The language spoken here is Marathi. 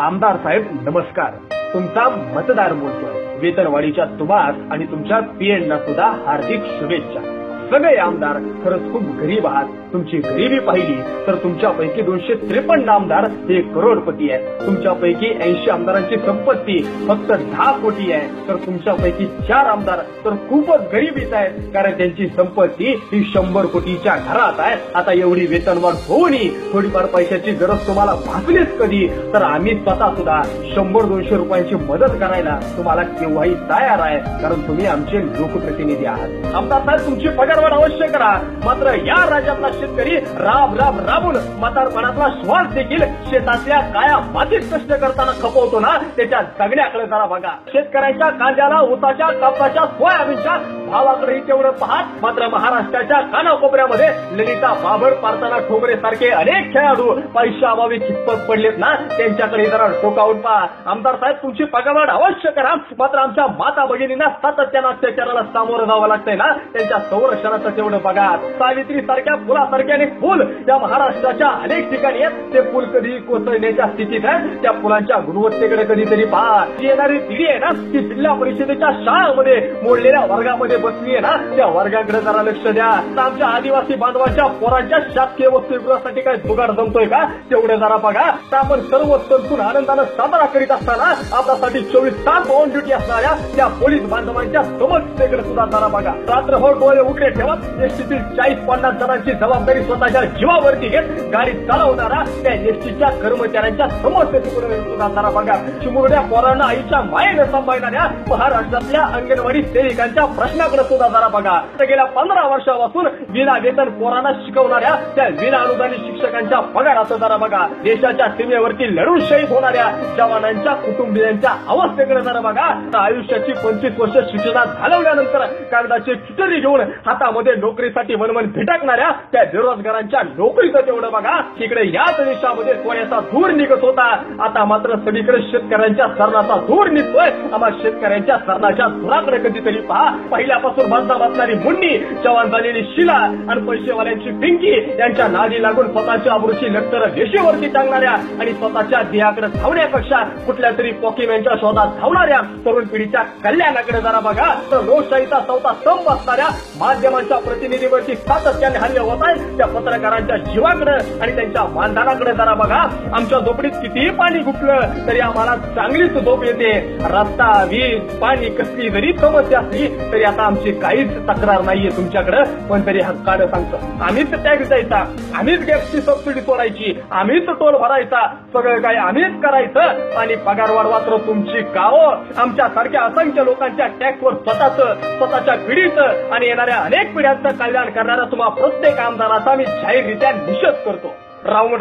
आमदार साहेब नमस्कार. तुमचा मतदार बोलतोय. वेतनवाढीच्या तुम्हास आणि तुमच्या पीएनना सुद्धा हार्दिक शुभेच्छा. सगळे आमदार खरंच खूप गरीब आहात. तुमची गरिबी पाहिली तर तुमच्यापैकी 253 आमदार हे करोडपती आहेत. तुमच्यापैकी 80 आमदारांची संपत्ती फक्त 10 कोटी आहे, तर तुमच्यापैकी 4 आमदार तर खूपच गरीबीच आहेत, कारण त्यांची संपत्ती ही 100 कोटीच्या घरात आहे. आता एवढी वेतनवाढ होऊनही थोडीफार पैशाची गरज तुम्हाला भासलीच कधी, तर आम्ही स्वतः सुद्धा 100-200 रुपयांची मदत करायला तुम्हाला केव्हाही तयार आहे, कारण तुम्ही आमचे लोकप्रतिनिधी आहात. आमदार साहेब तुमची पगारवाढ अवश्य करा, मात्र या राज्यातला शेतकरी राबून म्हातारपणातला श्वास देखील शेतातल्या काया मातीत कष्ट करताना खपवतो ना, त्याच्या जगण्याकडे जरा बघा. शेतकऱ्यांच्या कांद्याला, ऊसाच्या, कापसाच्या, सोयाबीनच्या भावाकडेही तेवढं पाहत, मात्र महाराष्ट्राच्या कानाकोपऱ्यामध्ये ललिता बाबर, पार्थना ठोंबरे सारखे अनेक खेळाडू पैशाअभावी खितपत पडलेत ना, त्यांच्याकडे जरा डोकावून पहा. आमदार साहेब तुमची पगारवाढ अवश्य करा, मात्र आमच्या माता भगिनींना सातत्यानं अत्याचाराला सामोरं जावं लागतंय ना, त्यांच्या संरक्षणाचं तेवढं बघा. सावित्री सारख्या पुलासारखे अनेक पूल या महाराष्ट्राच्या अनेक ठिकाणी आहेत. ते पूल कधी कोसळण्याच्या स्थितीत आहेत, त्या पुलांच्या गुणवत्तेकडे कधीतरी पहा. येणारी पिढी आहे ना, ती जिल्हा परिषदेच्या शाळांमध्ये मोडलेल्या वर्गामध्ये बसली आहे ना, त्या वर्गाकडे जरा लक्ष द्या. आमच्या आदिवासी बांधवांच्या पोरांच्या शासकीय वसतिगृहासाठी काय जुगाड जमतोय का, तेवढे जरा बघा. तर आपण सर्व सण आनंदानं साजरा करीत असताना आपल्यासाठी 24 तास ऑन ड्युटी असणाऱ्या त्या पोलीस बांधवांच्या समस्येकडे सुद्धा जरा बघा. रात्रभर डोळे उघडे ठेवत एसटीतील 40-50 जणांची जबाबदारी स्वतःच्या जीवावरती घेत गाडी चालवणारा त्या एसटीच्या कर्मचाऱ्यांच्या समस्येकडे सुद्धा जरा बघा. चिमुरड्या पोरांना आईच्या मायेने सांभाळणाऱ्या महाराष्ट्रातल्या अंगणवाडी सेविकांच्या प्रश्नाकडे सुद्धा जरा बघा. तर गेल्या 15 वर्षापासून विना वेतन पोरांना शिकवणाऱ्या त्या विना अनुदानित शिक्षकांच्या पगाराचं जरा बघा. देशाच्या सीमेवरती लढून शहीद होणाऱ्या जवानांच्या कुटुंबियांच्या अवस्थेकडे जरा बघा. आयुष्याची 25 वर्ष शिक्षणात घालवल्यानंतर कागदाची चिठ्ठी घेऊन हातामध्ये नोकरीसाठी वनवन भिटकणाऱ्या त्या बेरोजगारांच्या नोकरीचं तेवढं बघा. तिकडे याच देशामध्ये सोन्याचा धूर निघत होता, आता मात्र सगळीकडे शेतकऱ्यांच्या सरणाचा धूर निघतोय. आम्हा शेतकऱ्यांच्या सरणाच्या धुराकडे कधीतरी पहा. पहिल्यापासून बांधता बसणारी मुंडी, जवान झालेली शिला आणि पैसेवाल्यांची पिंकी यांच्या नादी लागून स्वतःची आबरूची लक्तर रेषेवरती टांगणाऱ्या आणि स्वतःच्या देहाकडे धावण्यापेक्षा कुठल्या तरी पॉकीमॅनच्या शोधात धावणाऱ्या तरुण पिढीच्या कल्याणाकडे जरा बघा. तर लोकशाहीचा चौथा स्तंभ असणाऱ्या माध्यमांच्या प्रतिनिधीवरती सातत्याने हल्ले होत आहेत, त्या पत्रकारांच्या जीवाकडे आणि त्यांच्या मानधनाकडे जरा बघा. आमच्या झोपडीत कितीही पाणी घुटलं तरी आम्हाला चांगलीच झोप येते. रस्ता, वीज, पाणी कसली जरी समस्या असली तरी आता आमची काहीच तक्रार नाहीये तुमच्याकडे, पण तरी हक्कानं सांगतो आम्हीच टॅक्स द्यायचा, आम्हीच गॅसची सबसिडी सोडायची, आम्हीच टोल भरायचा, सगळं काही आम्हीच करायचं आणि पगारवाढ मात्र तुमची गावं. आमच्या सारख्या असंख्य लोकांच्या टॅक्सवर स्वतःच्या पिढीचं आणि येणाऱ्या अनेक पिढ्यांचं कल्याण करणारा तुम्हा प्रत्येक आमदाराचा मी जाहीररित्या निषेध करतो. राहून